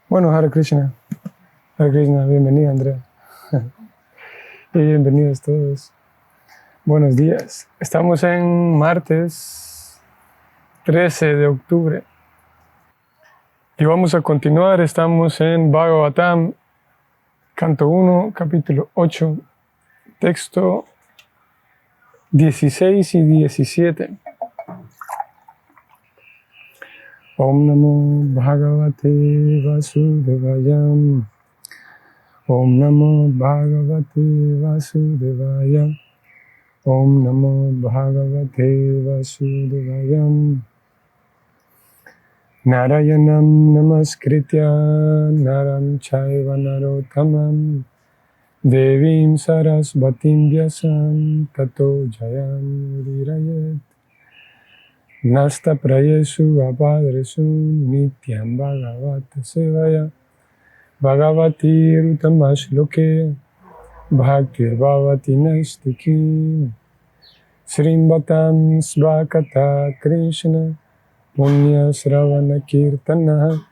Bueno, Hare Krishna, bienvenida Andrea. Y bienvenidos todos. Buenos días. Estamos en martes 13 de octubre. Y vamos a continuar, estamos en Bhagavatam, canto 1, capítulo 8, texto 16 y 17. Om Namo Bhagavate Vasudevaya. Om Namo Bhagavate Vasudevaya. Om Namo Bhagavate Vasudevaya. Narayanam Namaskritya Naram Chaiva Narottamam Devim Sarasvatim Vyasam Tato Jayam Udirayet Nasta Prayesu Apadresu Nityam Bhagavata Sevaya Bhagavati Rutamashloke Bhaktir Bhavati Naistiki Srimbatam Svakata Krishna Punya Sravana Kirtana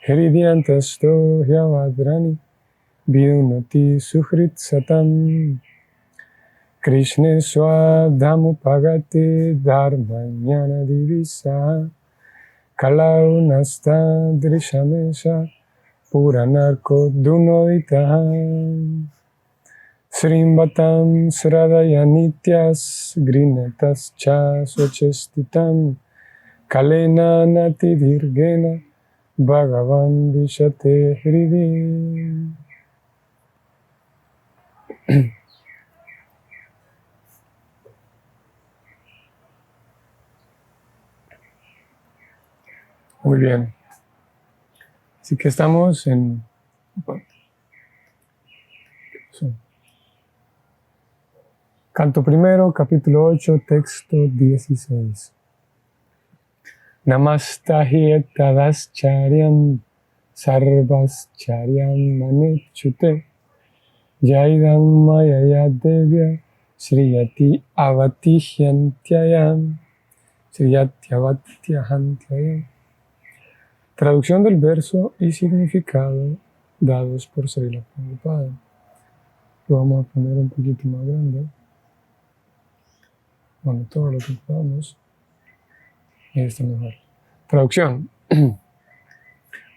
Hridyantasto Hyavadrani Vidunati Suhrit Satam Krishna Swadhamupagate Dharmanyana Divisa Kalau Nasta Drishamesha Puranarko Dunoditaha Srimbatam Sradaya Nityas Grinetas Cha Sochestitam Kalena Nati Dirgena Bhagavan Vishate Hridi. Muy bien. Así que estamos en canto primero, capítulo 8, texto 16. Namastahi tadaschariam sarvaschariam manechute jaidam mayaya devya sriyati avatihyantyayam sriyati avatihyantyayam. Traducción del verso y significado dados por Srila Prabhupada. Lo vamos a poner un poquito más grande. Bueno, todo lo que podamos. Y está mejor. Traducción.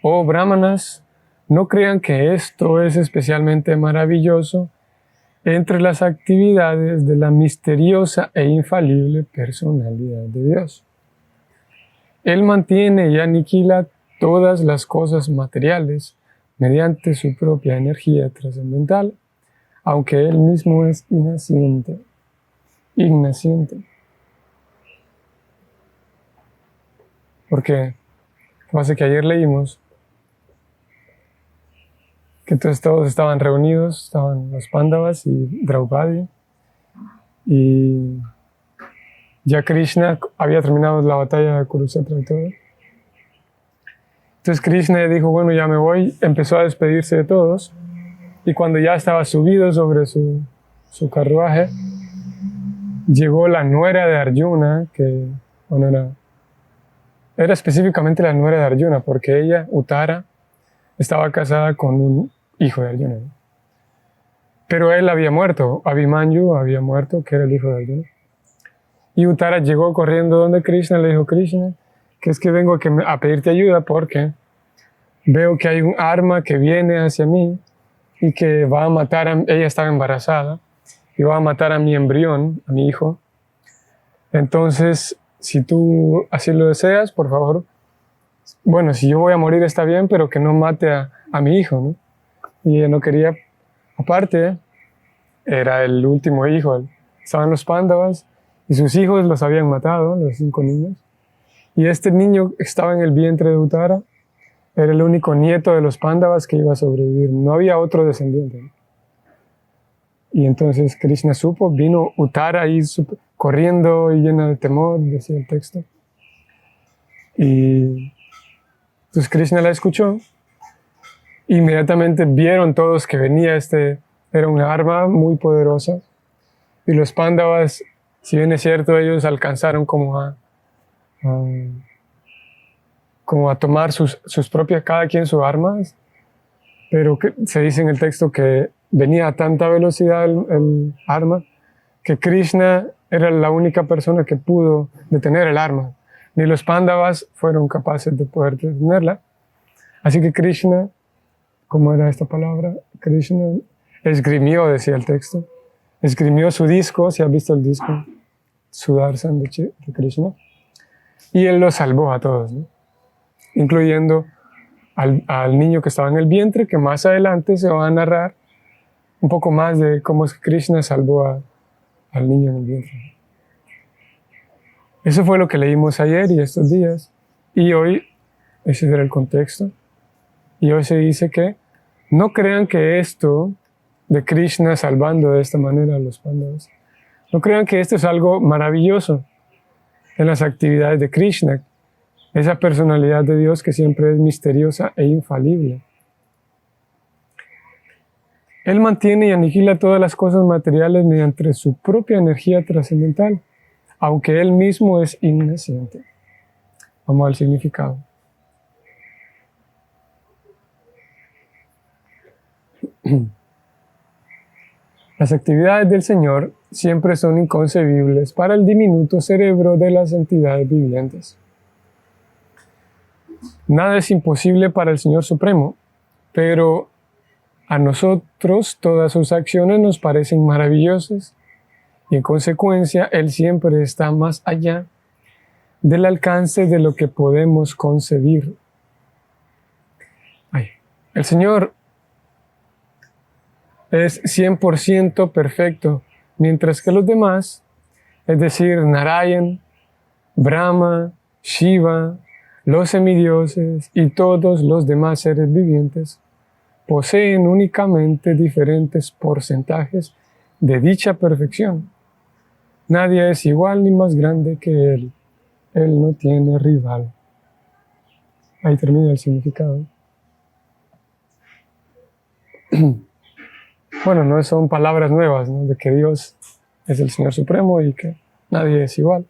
Oh brahmanas, no crean que esto es especialmente maravilloso entre las actividades de la misteriosa e infalible personalidad de Dios. Él mantiene y aniquila todas las cosas materiales mediante su propia energía trascendental, aunque Él mismo es innaciente. Porque pasa que ayer leímos que entonces todos estaban reunidos, estaban los Pándavas y Draupadi, y ya Krishna había terminado la batalla de Kurukshetra y todo. Entonces Krishna dijo, bueno, ya me voy, empezó a despedirse de todos, y cuando ya estaba subido sobre su carruaje, llegó la nuera de Arjuna, que bueno, era específicamente la nuera de Arjuna, porque ella, Uttara, estaba casada con un hijo de Arjuna. Pero él había muerto, Abhimanyu había muerto, que era el hijo de Arjuna. Y Uttara llegó corriendo donde Krishna, le dijo, Krishna, que es que vengo a pedirte ayuda porque veo que hay un arma que viene hacia mí y que va a matar ella estaba embarazada, y va a matar a mi embrión, a mi hijo. Entonces, si tú así lo deseas, por favor, bueno, si yo voy a morir está bien, pero que no mate a mi hijo, ¿no? Y ella no quería, aparte, era el último hijo, estaban los Pándavas y sus hijos los habían matado, los 5 niños, y este niño estaba en el vientre de Uttara, era el único nieto de los Pándavas que iba a sobrevivir, no había otro descendiente, ¿no? Y entonces Krishna supo, vino Uttara ahí corriendo y llena de temor, decía el texto. Y entonces Krishna la escuchó. Inmediatamente vieron todos que venía era un arma muy poderosa. Y los Pándavas, si bien es cierto, ellos alcanzaron como como a tomar sus propias, cada quien sus armas, pero que, se dice en el texto que venía a tanta velocidad el arma que Krishna era la única persona que pudo detener el arma. Ni los Pándavas fueron capaces de poder detenerla. Así que Krishna, ¿cómo era esta palabra? Krishna esgrimió, decía el texto, esgrimió su disco, si has visto el disco, Sudarshan de Krishna, y él los salvó a todos, ¿no? Incluyendo al niño que estaba en el vientre, que más adelante se va a narrar un poco más de cómo es que Krishna salvó al niño en el vientre. Eso fue lo que leímos ayer y estos días, y hoy ese era el contexto. Y hoy se dice que no crean que esto de Krishna salvando de esta manera a los Pándavas, no crean que esto es algo maravilloso en las actividades de Krishna, esa personalidad de Dios que siempre es misteriosa e infalible. Él mantiene y aniquila todas las cosas materiales mediante su propia energía trascendental, aunque él mismo es omnisciente. Vamos al significado. Las actividades del Señor siempre son inconcebibles para el diminuto cerebro de las entidades vivientes. Nada es imposible para el Señor Supremo, pero a nosotros todas sus acciones nos parecen maravillosas y en consecuencia Él siempre está más allá del alcance de lo que podemos concebir. El Señor es 100% perfecto, mientras que los demás, es decir, Narayan, Brahma, Shiva, los semidioses y todos los demás seres vivientes, poseen únicamente diferentes porcentajes de dicha perfección. Nadie es igual ni más grande que Él. Él no tiene rival. Ahí termina el significado. Bueno, no son palabras nuevas, ¿no? De que Dios es el Señor Supremo y que nadie es igual.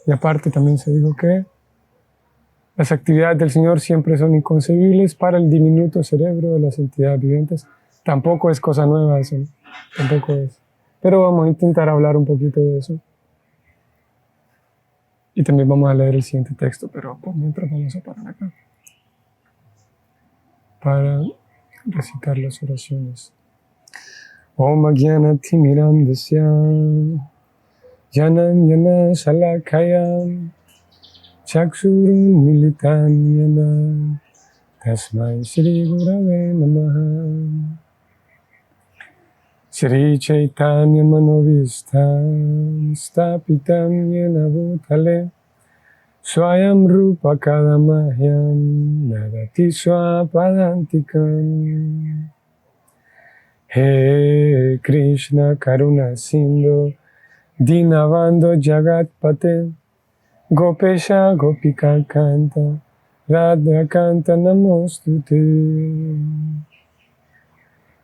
Y aparte también se dijo que las actividades del Señor siempre son inconcebibles para el diminuto cerebro de las entidades vivientes. Tampoco es cosa nueva eso, ¿no? Tampoco es. Pero vamos a intentar hablar un poquito de eso. Y también vamos a leer el siguiente texto, pero por mientras vamos a parar acá para recitar las oraciones. Om Ajnana Timirandasya Jananyana Shalakaya Chakshurun Militanyana Tasmai Shri Gurave Namaha. Shri Chaitanya Manovistam Stapitam Yena Bhutale Swayam Rupa Kadamahyam Nadati Swapadantikam. He Krishna Karuna Sindhu Dinavando Jagatpate Gopesha Gopika Kanta Radha Kanta Namostute.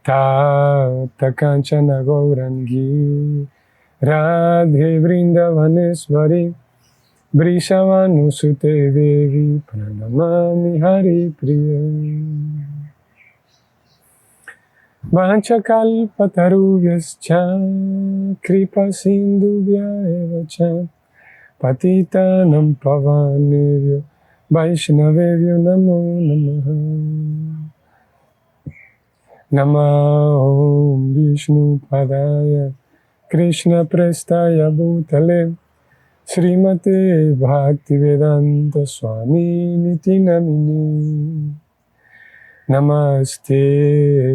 Tata Kanchana Gaurangi Radhe Vrindavanesvari Vrishavanusute Devi Pranamami Hari Priya. Vanchakalpatarubhyascha Kripa Sindhubhya evacha Patitanam Pavanebhyo Vaishnavebhyo Namo Namaha. Namo Vishnu Padaya Krishna Prestaya Bhutale Srimate Bhaktivedanta Swami Niti Namini. Namaste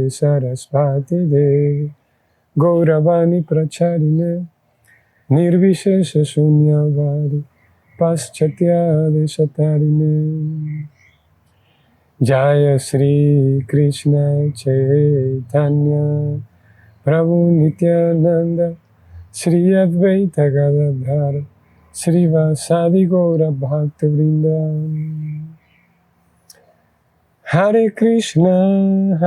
Sarasvati Devi Gauravani Pracharine Nirvishesha Shunyavadi Paschatya Deshatarine. Jaya Sri Krishna Chaitanya Prabhu Nityananda Sri Advaita Gadadhara Sri Vasadi Gaura Bhakta Vrinda. Hare Krishna,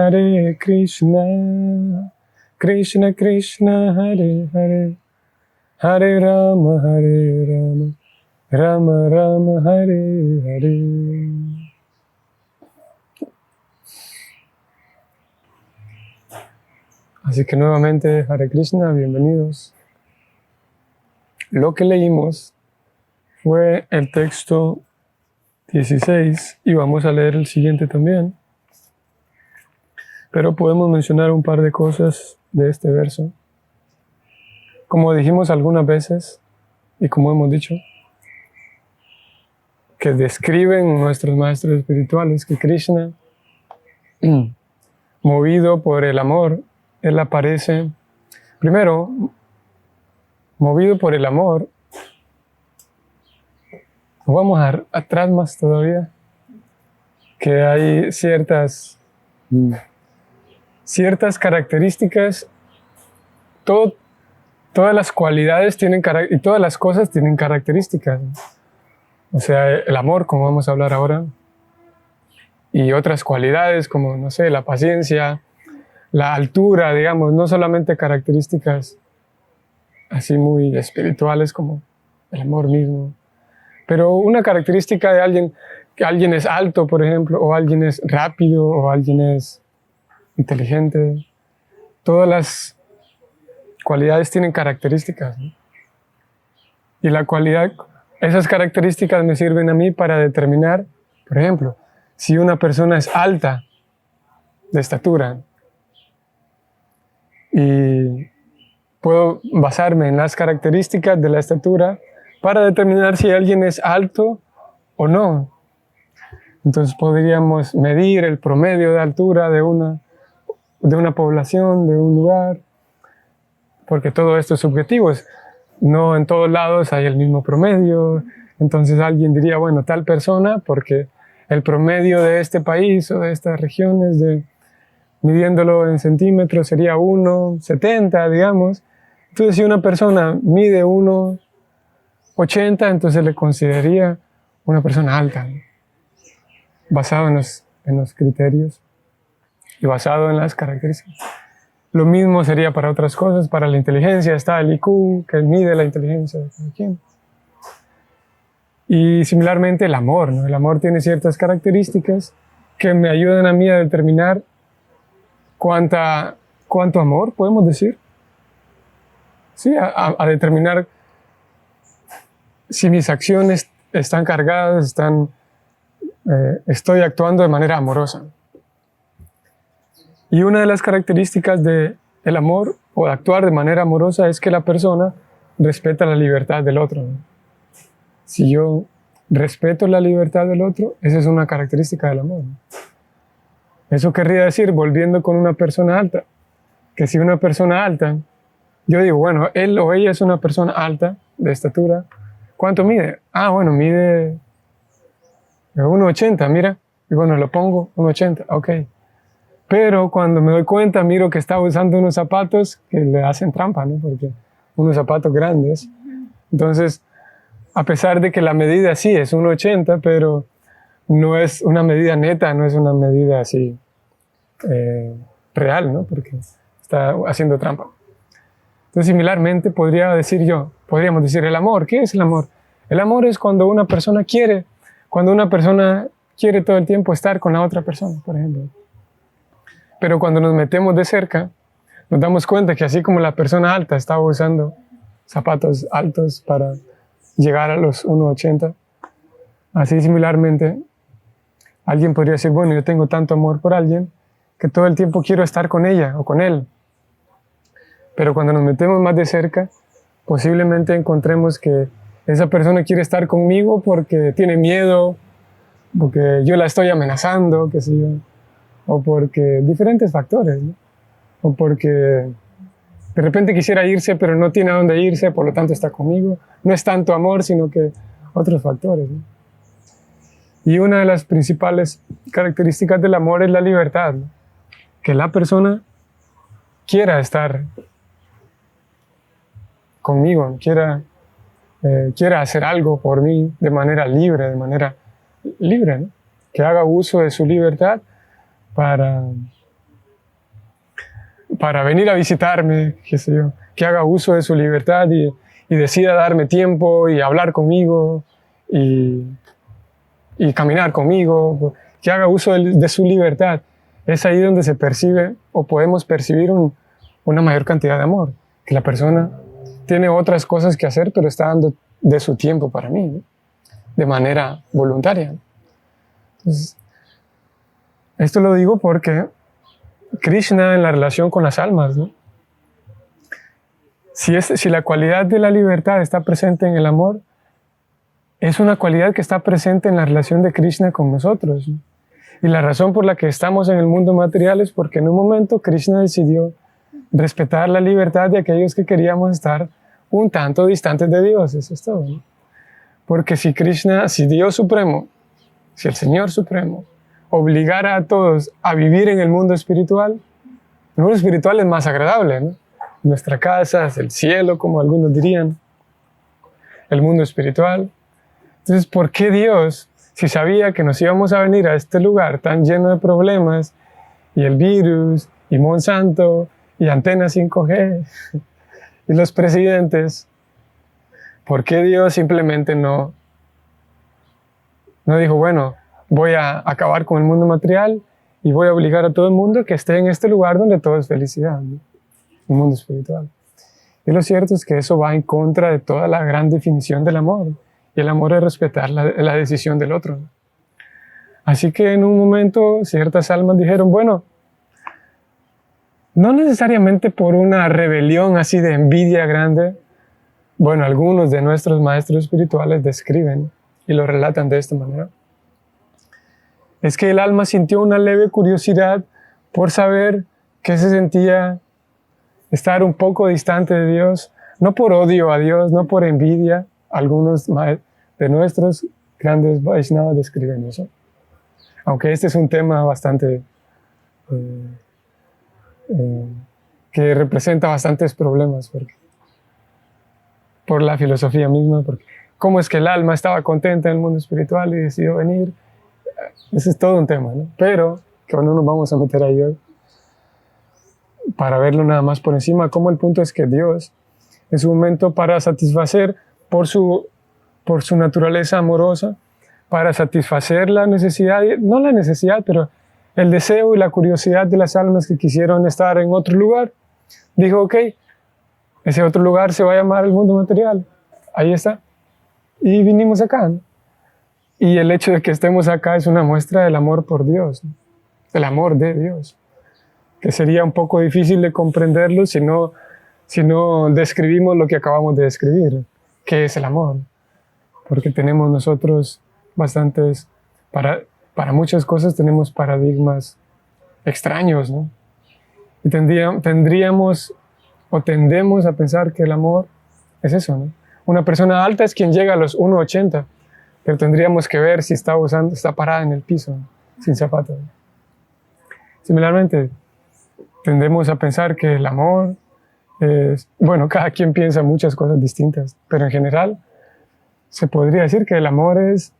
Krishna Krishna, Hare Hare, Hare Rama, Rama Rama Hare Hare. Así que nuevamente, Hare Krishna, bienvenidos. Lo que leímos fue el texto 16 y vamos a leer el siguiente también. Pero podemos mencionar un par de cosas de este verso. Como dijimos algunas veces, y como hemos dicho, que describen nuestros maestros espirituales, que Krishna, movido por el amor, él aparece, primero, movido por el amor. Vamos atrás más todavía, que hay ciertas características, todas las cualidades tienen y todas las cosas tienen características. O sea, el amor, como vamos a hablar ahora, y otras cualidades como, no sé, la paciencia, la altura, digamos, no solamente características así muy espirituales como el amor mismo, pero una característica de alguien, que alguien es alto, por ejemplo, o alguien es rápido, o alguien es inteligente. Todas las cualidades tienen características, ¿no? Y esas características me sirven a mí para determinar, por ejemplo, si una persona es alta de estatura, y puedo basarme en las características de la estatura para determinar si alguien es alto o no. Entonces podríamos medir el promedio de altura de una población, de un lugar, porque todo esto es subjetivo. No en todos lados hay el mismo promedio. Entonces alguien diría, bueno, tal persona, porque el promedio de este país o de estas regiones, midiéndolo en centímetros, sería 1,70, digamos. Entonces si una persona mide 1,80, entonces le consideraría una persona alta, ¿no? Basado en los criterios y basado en las características. Lo mismo sería para otras cosas. Para la inteligencia está el IQ, que mide la inteligencia de cada quien. Y similarmente el amor, ¿no? El amor tiene ciertas características que me ayudan a mí a determinar cuánto amor, podemos decir. Sí, a determinar si mis acciones están cargadas, estoy actuando de manera amorosa. Y una de las características del amor o de actuar de manera amorosa es que la persona respeta la libertad del otro, ¿no? Si yo respeto la libertad del otro, esa es una característica del amor, ¿no? Eso querría decir, volviendo con una persona alta, que si una persona alta, yo digo, bueno, él o ella es una persona alta, de estatura, ¿cuánto mide? Ah, bueno, mide 1,80, mira, y bueno, lo pongo 1,80, ok. Pero cuando me doy cuenta, miro que está usando unos zapatos que le hacen trampa, ¿no? Porque unos zapatos grandes. Entonces, a pesar de que la medida sí es 1,80, pero no es una medida neta, no es una medida así real, ¿no? Porque está haciendo trampa. Entonces, similarmente, podríamos decir el amor. ¿Qué es el amor? El amor es cuando una persona quiere todo el tiempo estar con la otra persona, por ejemplo. Pero cuando nos metemos de cerca, nos damos cuenta que así como la persona alta estaba usando zapatos altos para llegar a los 1,80, así similarmente, alguien podría decir, bueno, yo tengo tanto amor por alguien que todo el tiempo quiero estar con ella o con él. Pero cuando nos metemos más de cerca, posiblemente encontremos que esa persona quiere estar conmigo porque tiene miedo, porque yo la estoy amenazando, qué sé yo, o porque diferentes factores, ¿no? O porque de repente quisiera irse, pero no tiene a dónde irse, por lo tanto está conmigo. No es tanto amor, sino que otros factores, ¿no? Y una de las principales características del amor es la libertad, ¿no? Que la persona quiera estar conmigo, quiera hacer algo por mí de manera libre, ¿no? Que haga uso de su libertad para venir a visitarme, qué sé yo, que haga uso de su libertad y decida darme tiempo y hablar conmigo y, y caminar conmigo, que haga uso de su libertad. Es ahí donde se percibe o podemos percibir una mayor cantidad de amor, que la persona tiene otras cosas que hacer, pero está dando de su tiempo para mí, ¿no? De manera voluntaria. Entonces, esto lo digo porque Krishna en la relación con las almas, ¿no? Si la cualidad de la libertad está presente en el amor, es una cualidad que está presente en la relación de Krishna con nosotros, ¿no? Y la razón por la que estamos en el mundo material es porque en un momento Krishna decidió respetar la libertad de aquellos que queríamos estar un tanto distantes de Dios. Eso es todo, ¿no? Porque si Dios Supremo, si el Señor Supremo obligara a todos a vivir en el mundo espiritual es más agradable, ¿no? Nuestra casa es el cielo, como algunos dirían, el mundo espiritual. Entonces, ¿por qué Dios, si sabía que nos íbamos a venir a este lugar tan lleno de problemas, y el virus, y Monsanto, y antenas 5G, y los presidentes, ¿por qué Dios simplemente no dijo, bueno, voy a acabar con el mundo material y voy a obligar a todo el mundo que esté en este lugar donde todo es felicidad, ¿no? El mundo espiritual? Y lo cierto es que eso va en contra de toda la gran definición del amor. Y el amor es respetar la decisión del otro, ¿no? Así que en un momento ciertas almas dijeron, bueno, no necesariamente por una rebelión así de envidia grande. Bueno, algunos de nuestros maestros espirituales describen y lo relatan de esta manera. Es que el alma sintió una leve curiosidad por saber qué se sentía estar un poco distante de Dios, no por odio a Dios, no por envidia. Algunos de nuestros grandes Vaishnavas describen eso. Aunque este es un tema bastante que representa bastantes problemas por la filosofía misma, porque cómo es que el alma estaba contenta en el mundo espiritual y decidió venir. Ese es todo un tema, ¿no? Pero que no nos vamos a meter ahí hoy para verlo nada más por encima. Como el punto es que Dios, en su momento, para satisfacer por su naturaleza amorosa, para satisfacer la necesidad, no la necesidad, pero el deseo y la curiosidad de las almas que quisieron estar en otro lugar, dijo, ok, ese otro lugar se va a llamar el mundo material. Ahí está. Y vinimos acá, ¿no? Y el hecho de que estemos acá es una muestra del amor por Dios, ¿no? Del amor de Dios, que sería un poco difícil de comprenderlo si no describimos lo que acabamos de describir, que es el amor. Porque tenemos nosotros bastantes, para muchas cosas tenemos paradigmas extraños, ¿no? Y tendríamos o tendemos a pensar que el amor es eso, ¿no? Una persona alta es quien llega a los 1,80, pero tendríamos que ver si está parada en el piso, ¿no? Sin zapatos. Similarmente, tendemos a pensar que el amor es, bueno, cada quien piensa muchas cosas distintas, pero en general se podría decir que el amor es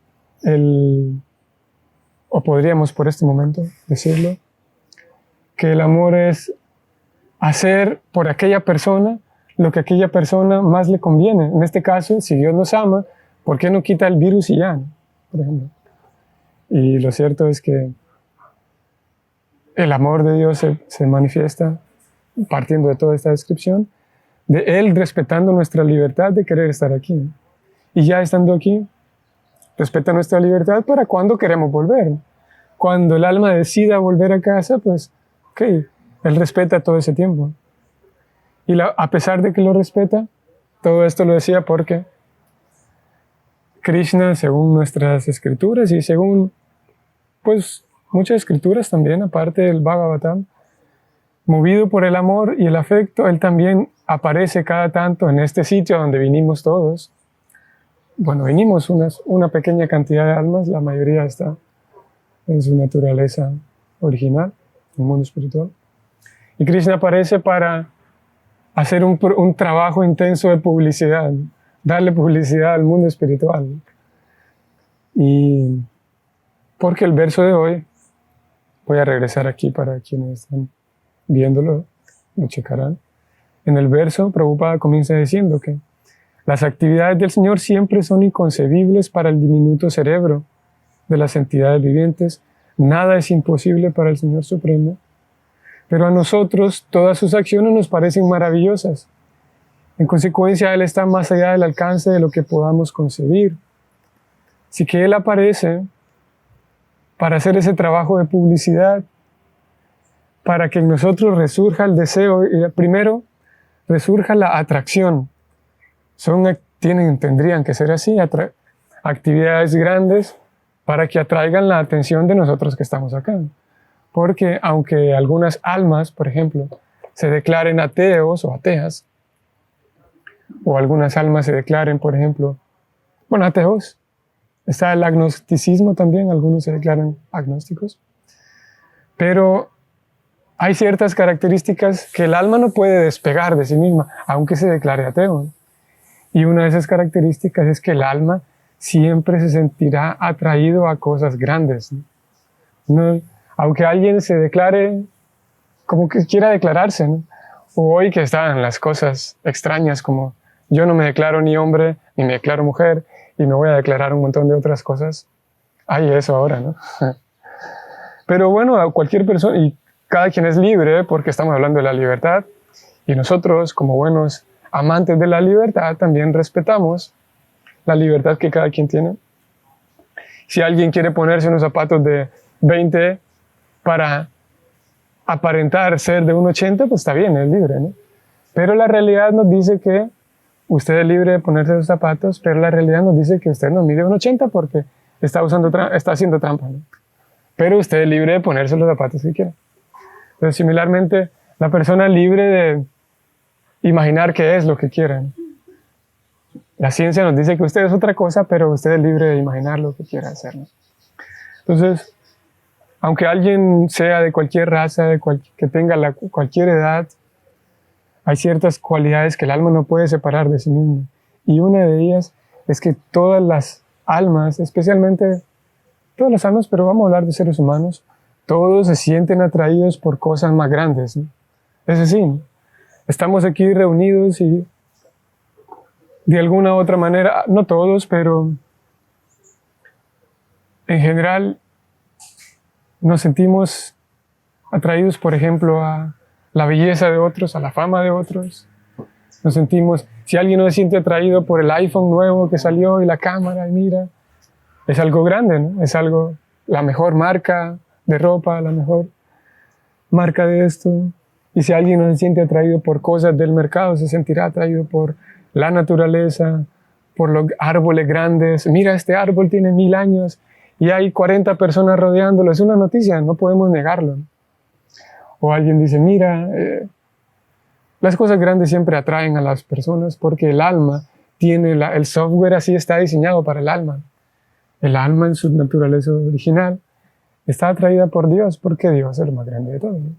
o podríamos por este momento decirlo, que el amor es hacer por aquella persona lo que a aquella persona más le conviene. En este caso, si Dios nos ama, ¿por qué no quita el virus y ya, ¿no? Por ejemplo. Y lo cierto es que el amor de Dios se manifiesta, partiendo de toda esta descripción, de Él respetando nuestra libertad de querer estar aquí, ¿no? Y ya estando aquí, respeta nuestra libertad para cuando queremos volver. Cuando el alma decida volver a casa, pues, ok, Él respeta todo ese tiempo. Y a pesar de que lo respeta, todo esto lo decía porque Krishna, según nuestras escrituras y según, pues, muchas escrituras también, aparte del Bhagavatam, movido por el amor y el afecto, Él también aparece cada tanto en este sitio donde vinimos todos. Bueno, vinimos una pequeña cantidad de almas, la mayoría está en su naturaleza original, en el mundo espiritual. Y Krishna aparece para hacer un trabajo intenso de publicidad, ¿no? Darle publicidad al mundo espiritual, ¿no? Y porque el verso de hoy, voy a regresar aquí para quienes están viéndolo, lo checarán. En el verso, Prabhupada comienza diciendo que Las actividades del Señor siempre son inconcebibles para el diminuto cerebro de las entidades vivientes. Nada es imposible para el Señor Supremo. Pero a nosotros todas sus acciones nos parecen maravillosas. En consecuencia, Él está más allá del alcance de lo que podamos concebir. Así que Él aparece para hacer ese trabajo de publicidad, para que en nosotros resurja el deseo, y primero resurja la atracción. Tendrían que ser así, actividades grandes para que atraigan la atención de nosotros que estamos acá. Porque aunque algunas almas, por ejemplo, se declaren ateos o ateas, o algunas almas se declaren, por ejemplo, ateos, está el agnosticismo también, algunos se declaran agnósticos, pero hay ciertas características que el alma no puede despegar de sí misma, aunque se declare ateo. Y una de esas características es que el alma siempre se sentirá atraído a cosas grandes. No, aunque alguien se declare como que quiera declararse, ¿no? O hoy que están las cosas extrañas como yo no me declaro ni hombre, ni me declaro mujer, y me voy a declarar un montón de otras cosas. Hay eso ahora, ¿no? Pero bueno, a cualquier persona, y cada quien es libre porque estamos hablando de la libertad, y nosotros como buenos amantes de la libertad también respetamos la libertad que cada quien tiene. Si alguien quiere ponerse unos zapatos de 20 para aparentar ser de 1,80, pues está bien, es libre, ¿no? Pero la realidad nos dice que usted es libre de ponerse esos zapatos, pero la realidad nos dice que usted no mide 1,80 porque está haciendo trampa, ¿no? Pero usted es libre de ponerse los zapatos que quiera. Entonces, similarmente, la persona es libre de imaginar qué es lo que quiera, ¿no? La ciencia nos dice que usted es otra cosa, pero usted es libre de imaginar lo que quiera hacer, ¿no? Entonces, aunque alguien sea de cualquier raza, que tenga cualquier edad, hay ciertas cualidades que el alma no puede separar de sí misma. Y una de ellas es que todas las almas, especialmente todas las almas, pero vamos a hablar de seres humanos, todos se sienten atraídos por cosas más grandes, ¿no? Es así, ¿no? Estamos aquí reunidos y de alguna u otra manera, no todos, pero en general nos sentimos atraídos, por ejemplo, a la belleza de otros, a la fama de otros. Nos sentimos, si alguien no se siente atraído por el iPhone nuevo que salió y la cámara, y mira, es algo grande, ¿no? Es algo, la mejor marca de ropa, la mejor marca de esto. Y si alguien no se siente atraído por cosas del mercado, se sentirá atraído por la naturaleza, por los árboles grandes. Mira, este árbol tiene 1000 años y hay 40 personas rodeándolo. Es una noticia, no podemos negarlo, ¿no? O alguien dice, mira, las cosas grandes siempre atraen a las personas porque el alma tiene, el software así está diseñado para el alma. El alma en su naturaleza original está atraída por Dios porque Dios es el más grande de todos, ¿no?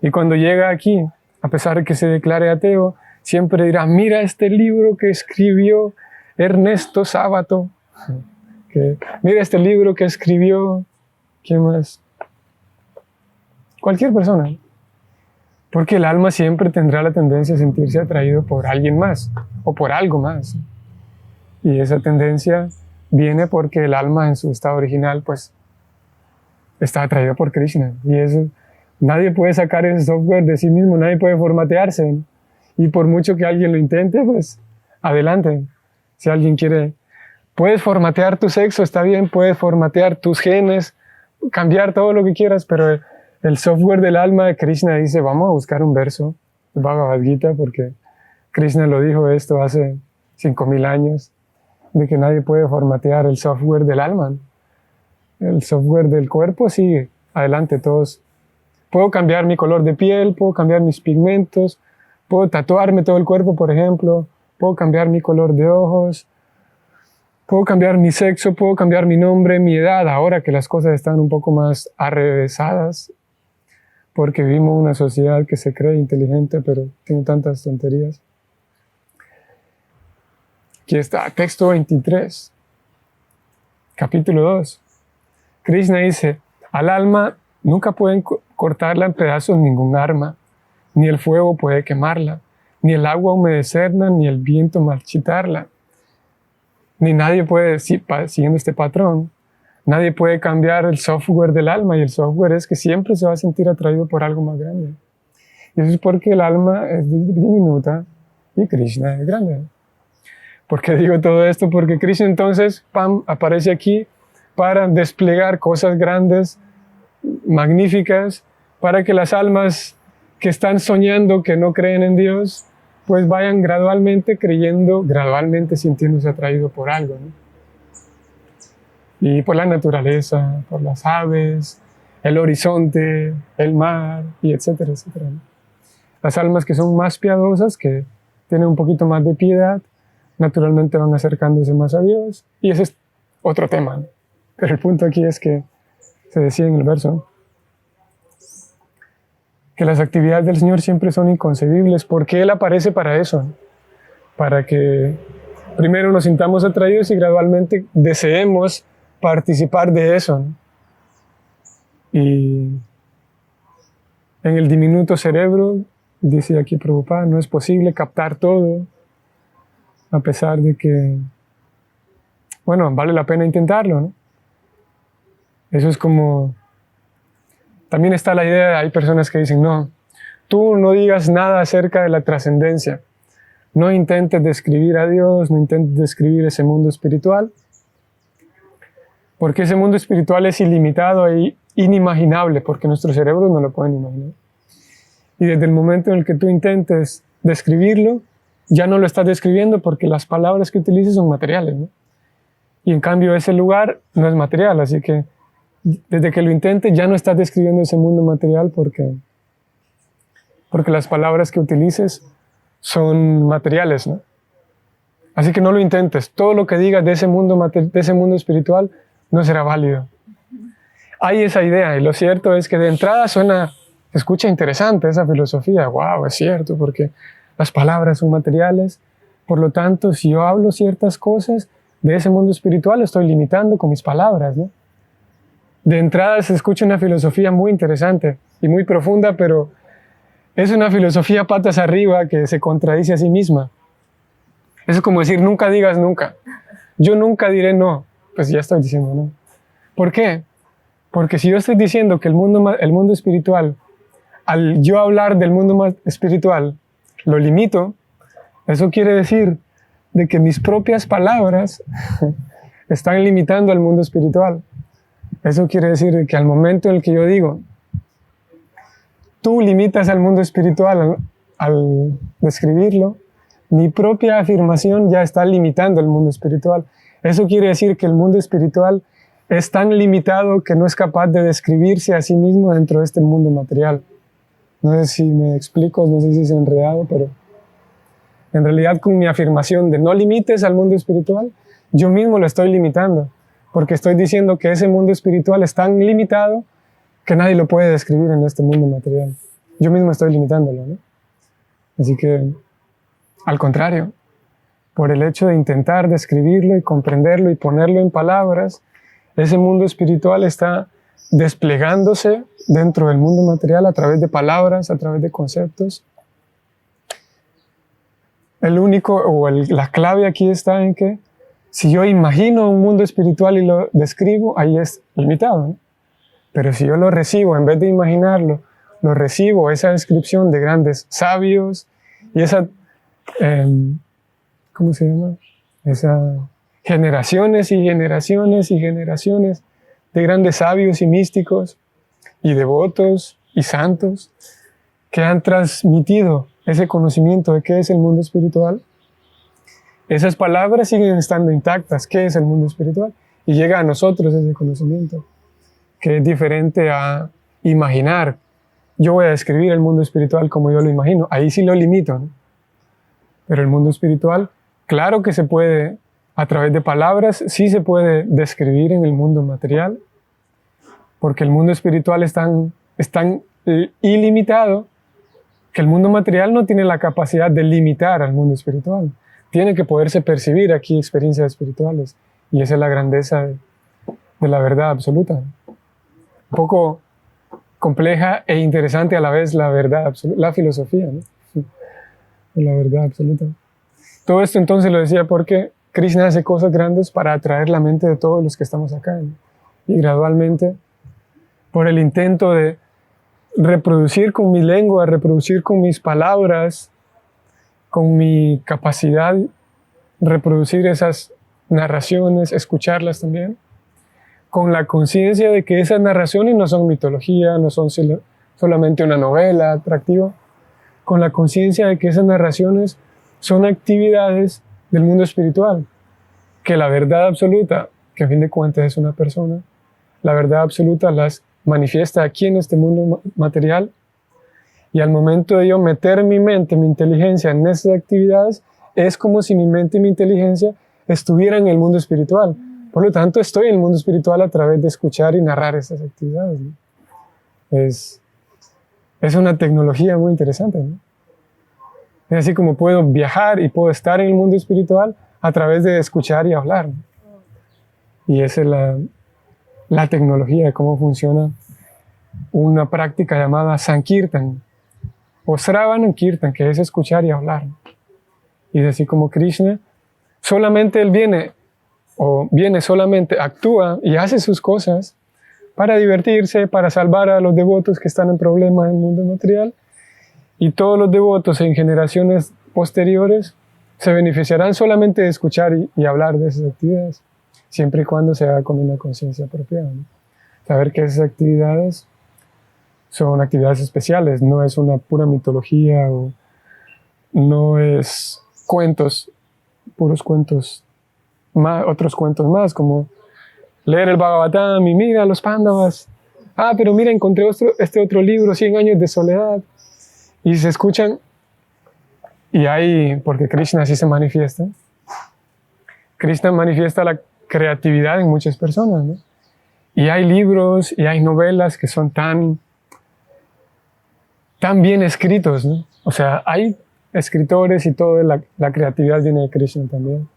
Y cuando llega aquí, a pesar de que se declare ateo, siempre dirá, mira este libro que escribió Ernesto Sábato. Mira este libro que escribió, ¿quién más? Cualquier persona. Porque el alma siempre tendrá la tendencia a sentirse atraído por alguien más o por algo más. Y esa tendencia viene porque el alma en su estado original pues está atraído por Krishna. Y eso, nadie puede sacar ese software de sí mismo, nadie puede formatearse, ¿no? Y por mucho que alguien lo intente, pues adelante. Si alguien quiere, puedes formatear tu sexo, está bien, puedes formatear tus genes, cambiar todo lo que quieras, pero el software del alma de Krishna dice, vamos a buscar un verso de Bhagavad Gita, porque Krishna lo dijo esto hace 5000 años, de que nadie puede formatear el software del alma. El software del cuerpo sigue adelante, todos. Puedo cambiar mi color de piel, puedo cambiar mis pigmentos, puedo tatuarme todo el cuerpo, por ejemplo, puedo cambiar mi color de ojos, puedo cambiar mi sexo, puedo cambiar mi nombre, mi edad, ahora que las cosas están un poco más arrevesadas, porque vivimos una sociedad que se cree inteligente, pero tiene tantas tonterías. Aquí está, texto 23, capítulo 2. Krishna dice, al alma nunca pueden cortarla en pedazos ningún arma, ni el fuego puede quemarla, ni el agua humedecerla, ni el viento marchitarla. Ni nadie puede, siguiendo este patrón, nadie puede cambiar el software del alma, y el software es que siempre se va a sentir atraído por algo más grande. Y eso es porque el alma es diminuta y Krishna es grande. ¿Por qué digo todo esto? Porque Krishna entonces, aparece aquí para desplegar cosas grandes, magníficas, para que las almas que están soñando, que no creen en Dios, pues vayan gradualmente creyendo, gradualmente sintiéndose atraído por algo, ¿no? Y por la naturaleza, por las aves, el horizonte, el mar, y etcétera, etcétera, ¿no? Las almas que son más piadosas, que tienen un poquito más de piedad, naturalmente van acercándose más a Dios, y ese es otro tema, ¿no? Pero el punto aquí es que se decía en el verso que las actividades del Señor siempre son inconcebibles, porque Él aparece para eso, ¿no? Para que primero nos sintamos atraídos y gradualmente deseemos participar de eso, ¿no? Y en el diminuto cerebro, dice aquí Prabhupada, no es posible captar todo, a pesar de que, bueno, vale la pena intentarlo, ¿no? Eso es como, también está la idea, hay personas que dicen, no, tú no digas nada acerca de la trascendencia, no intentes describir a Dios, no intentes describir ese mundo espiritual, porque ese mundo espiritual es ilimitado e inimaginable, porque nuestros cerebros no lo pueden imaginar. Y desde el momento en el que tú intentes describirlo, ya no lo estás describiendo porque las palabras que utilices son materiales, ¿no? Y en cambio ese lugar no es material, así que desde que lo intentes ya no estás describiendo ese mundo material porque las palabras que utilices son materiales, ¿no? Así que no lo intentes. Todo lo que digas de ese mundo espiritual no será válido. Hay esa idea, y lo cierto es que de entrada se escucha interesante esa filosofía. Wow, es cierto, porque las palabras son materiales. Por lo tanto, si yo hablo ciertas cosas de ese mundo espiritual, lo estoy limitando con mis palabras, ¿no? De entrada se escucha una filosofía muy interesante y muy profunda, pero es una filosofía patas arriba que se contradice a sí misma. Eso es como decir, nunca digas nunca. Yo nunca diré no. Pues ya estoy diciendo no. ¿Por qué? Porque si yo estoy diciendo que el mundo espiritual, al yo hablar del mundo espiritual, lo limito, eso quiere decir de que mis propias palabras están limitando al mundo espiritual. Eso quiere decir que al momento en el que yo digo, tú limitas al mundo espiritual al describirlo, mi propia afirmación ya está limitando el mundo espiritual. Eso quiere decir que el mundo espiritual es tan limitado que no es capaz de describirse a sí mismo dentro de este mundo material. No sé si me explico, no sé si es enredado, pero en realidad con mi afirmación de no limites al mundo espiritual, yo mismo lo estoy limitando, porque estoy diciendo que ese mundo espiritual es tan limitado que nadie lo puede describir en este mundo material. Yo mismo estoy limitándolo, ¿no? Así que, al contrario, por el hecho de intentar describirlo y comprenderlo y ponerlo en palabras, ese mundo espiritual está desplegándose dentro del mundo material a través de palabras, a través de conceptos. La clave aquí está en que si yo imagino un mundo espiritual y lo describo, ahí es limitado, ¿no? Pero si yo lo recibo, en vez de imaginarlo, lo recibo, esa descripción de grandes sabios y esa, ¿cómo se llama? Esa generaciones y generaciones y generaciones de grandes sabios y místicos y devotos y santos que han transmitido ese conocimiento de qué es el mundo espiritual. Esas palabras siguen estando intactas. ¿Qué es el mundo espiritual? Y llega a nosotros ese conocimiento, que es diferente a imaginar. Yo voy a describir el mundo espiritual como yo lo imagino. Ahí sí lo limito, ¿no? Pero el mundo espiritual, claro que se puede, a través de palabras, sí se puede describir en el mundo material, porque el mundo espiritual es tan ilimitado que el mundo material no tiene la capacidad de limitar al mundo espiritual. Tiene que poderse percibir aquí experiencias espirituales, y esa es la grandeza de la verdad absoluta. Un poco compleja e interesante a la vez la verdad absoluta, la filosofía, ¿no? de la verdad absoluta. Todo esto entonces lo decía porque Krishna hace cosas grandes para atraer la mente de todos los que estamos acá, ¿no? Y gradualmente, por el intento de reproducir con mi lengua, reproducir con mis palabras, con mi capacidad, reproducir esas narraciones, escucharlas también, con la conciencia de que esas narraciones no son mitología, no son solamente una novela atractiva, con la conciencia de que esas narraciones son actividades del mundo espiritual, que la verdad absoluta, que a fin de cuentas es una persona, la verdad absoluta las manifiesta aquí en este mundo material, y al momento de yo meter mi mente, mi inteligencia en esas actividades, es como si mi mente y mi inteligencia estuvieran en el mundo espiritual. Por lo tanto, estoy en el mundo espiritual a través de escuchar y narrar esas actividades, ¿no? Es una tecnología muy interesante, ¿no? Es así como puedo viajar y puedo estar en el mundo espiritual a través de escuchar y hablar, ¿no? Y esa es la tecnología de cómo funciona una práctica llamada Sankirtan o Sravana Kirtan, que es escuchar y hablar. Y es así como Krishna, solamente él viene solamente, actúa y hace sus cosas para divertirse, para salvar a los devotos que están en problemas en el mundo material, y todos los devotos en generaciones posteriores se beneficiarán solamente de escuchar y hablar de esas actividades, siempre y cuando se haga con una conciencia apropiada, ¿no? Saber que esas actividades son actividades especiales, no es una pura mitología o no es cuentos, puros cuentos, otros cuentos más, como leer el Bhagavatam y mira los Pándavas. Pero mira, encontré este otro libro, 100 años de soledad. Y se escuchan, y hay, porque Krishna así se manifiesta, Krishna manifiesta la creatividad en muchas personas, ¿no? Y hay libros y hay novelas que son tan bien escritos, ¿no? O sea, hay escritores y todo, la creatividad viene de Krishna también.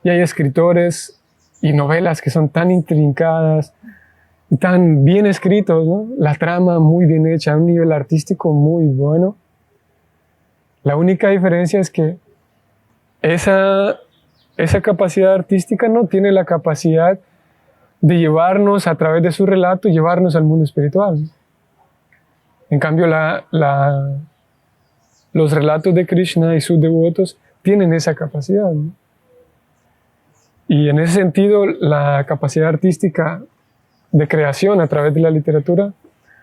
Y hay escritores y novelas que son tan intrincadas y tan bien escritos, ¿no? La trama muy bien hecha, a un nivel artístico muy bueno. La única diferencia es que esa capacidad artística no tiene la capacidad de llevarnos a través de su relato, llevarnos al mundo espiritual, ¿no? En cambio, los relatos de Krishna y sus devotos tienen esa capacidad, ¿no? Y en ese sentido, la capacidad artística de creación a través de la literatura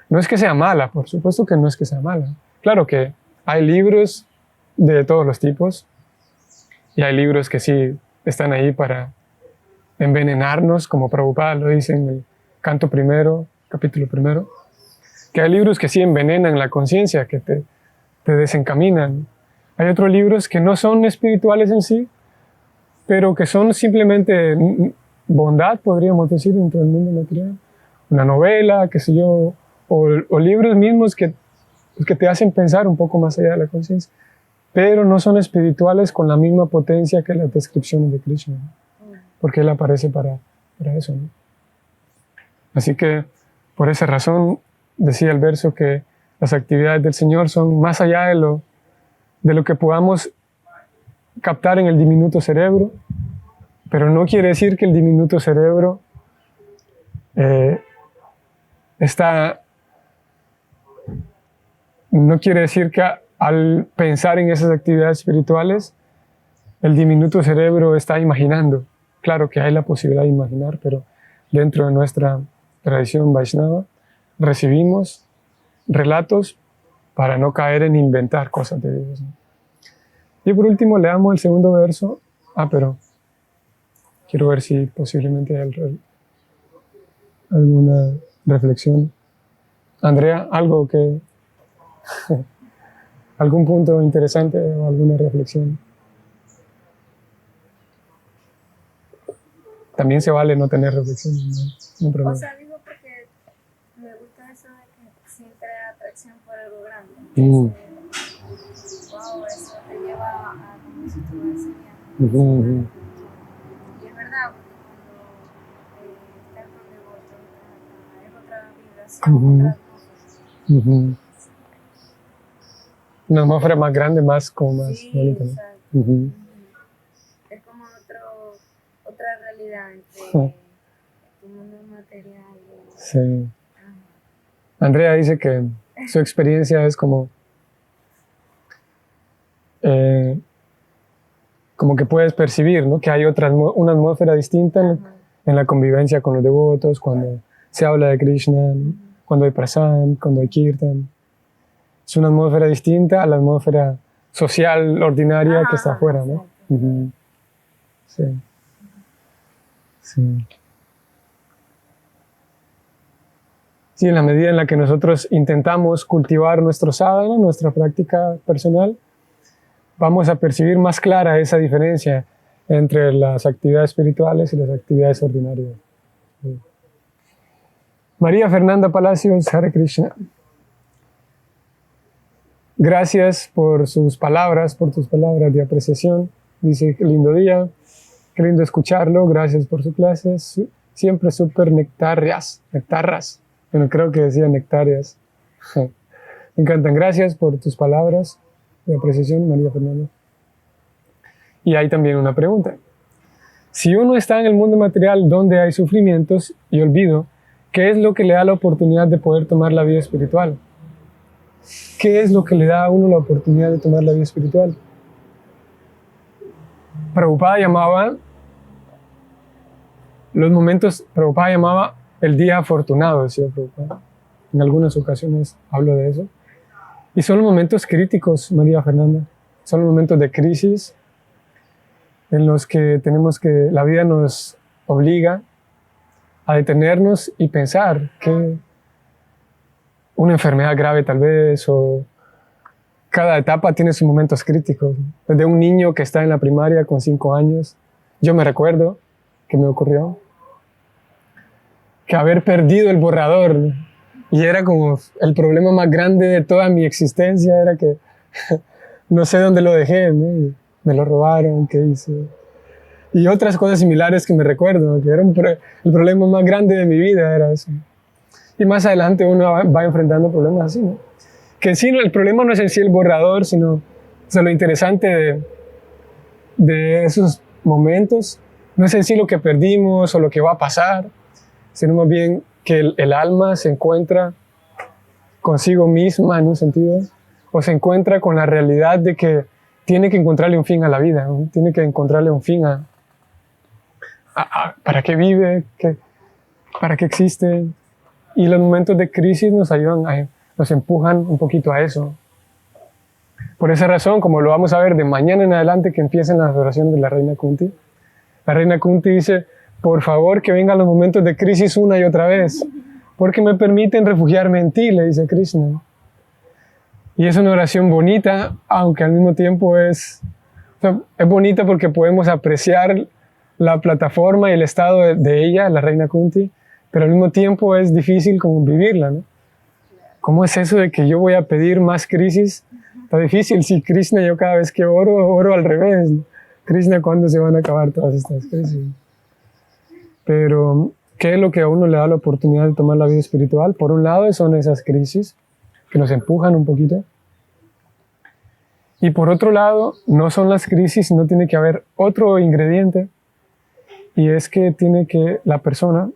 no es que sea mala, por supuesto que no es que sea mala. Claro que hay libros de todos los tipos y hay libros que sí están ahí para envenenarnos, como Prabhupada lo dice en el canto primero, capítulo primero, que hay libros que sí envenenan la conciencia, que te desencaminan. Hay otros libros que no son espirituales en sí, pero que son simplemente bondad, podríamos decir, dentro del mundo material. Una novela, qué sé yo, o libros mismos que te hacen pensar un poco más allá de la conciencia, pero no son espirituales con la misma potencia que las descripciones de Krishna, ¿no? Porque él aparece para eso, ¿no? Así que, por esa razón, decía el verso que las actividades del Señor son más allá de lo que podamos captar en el diminuto cerebro, pero no quiere decir que el diminuto cerebro no quiere decir que al pensar en esas actividades espirituales, el diminuto cerebro está imaginando. Claro que hay la posibilidad de imaginar, pero dentro de nuestra tradición Vaishnava recibimos relatos para no caer en inventar cosas de Dios, ¿no? Y por último leamos el segundo verso. Pero quiero ver si posiblemente hay alguna reflexión. Andrea, algún punto interesante o alguna reflexión. También se vale no tener reflexión, no problema. O sea, digo porque me gusta eso de que siempre hay atracción por algo grande. Wow, eso te lleva a, como dices tú, a enseñar. Y es verdad, porque cuando estás con devoto, es otra vibración, otra atmósfera. una atmósfera más grande, más Sí, bonita, ¿no? exacto. Ujú. Es como otra realidad entre Ah, tu mundo material y... sí. Ajá. Andrea dice que su experiencia es eh, como que puedes percibir, ¿no? Que hay una atmósfera distinta Ajá. en la convivencia con los devotos, cuando se habla de Krishna, ¿no? Cuando hay prasad, cuando hay kirtan. Es una atmósfera distinta a la atmósfera social ordinaria que está Ajá, afuera, ¿no? exacto. Ujú. Sí. Sí. Sí, en la medida en la que nosotros intentamos cultivar nuestro sadhana, nuestra práctica personal, vamos a percibir más clara esa diferencia entre las actividades espirituales y las actividades ordinarias. Sí. María Fernanda Palacios, Hare Krishna. Gracias por sus palabras, por tus palabras de apreciación. Dice, qué lindo día, qué lindo escucharlo, gracias por su clase. Siempre súper nectarias. Bueno, creo que decía nectarias. Me encantan, gracias por tus palabras de apreciación, María Fernanda. Y hay también una pregunta. Si uno está en el mundo material donde hay sufrimientos y olvido, ¿qué es lo que le da la oportunidad de poder tomar la vida espiritual? ¿Qué es lo que le da a uno la oportunidad de tomar la vida espiritual? Prabhupada llamaba el día afortunado, decía Prabhupada. En algunas ocasiones hablo de eso. Y son los momentos críticos, María Fernanda. Son los momentos de crisis en los que la vida nos obliga a detenernos y pensar que una enfermedad grave tal vez, o cada etapa tiene sus momentos críticos. Desde un niño que está en la primaria con 5 años, yo me recuerdo que me ocurrió que haber perdido el borrador, y era como el problema más grande de toda mi existencia, era que no sé dónde lo dejé, ¿no? Y me lo robaron, ¿qué hice? Y otras cosas similares que me recuerdo, que era el problema más grande de mi vida, era eso. Y más adelante uno va enfrentando problemas así, ¿no? Que en sí el problema no es en sí el borrador, sino, o sea, lo interesante de esos momentos no es en sí lo que perdimos o lo que va a pasar, sino más bien que el alma se encuentra consigo misma en un sentido, o se encuentra con la realidad de que tiene que encontrarle un fin a la vida, ¿no? Tiene que encontrarle un fin para qué vive, para qué existe. Y los momentos de crisis nos ayudan, nos empujan un poquito a eso. Por esa razón, como lo vamos a ver de mañana en adelante que empiecen las oraciones de la Reina Kunti, la Reina Kunti dice, por favor que vengan los momentos de crisis una y otra vez, porque me permiten refugiarme en ti, le dice Krishna. Y es una oración bonita, aunque al mismo tiempo es bonita porque podemos apreciar la plataforma y el estado de ella, la Reina Kunti, pero al mismo tiempo es difícil como vivirla, ¿no? ¿Cómo es eso de que yo voy a pedir más crisis? Está difícil. Si Krishna, yo cada vez que oro al revés, ¿no? Krishna, ¿cuándo se van a acabar todas estas crisis? Pero, ¿qué es lo que a uno le da la oportunidad de tomar la vida espiritual? Por un lado, son esas crisis que nos empujan un poquito. Y por otro lado, no son las crisis, sino tiene que haber otro ingrediente, y es que la persona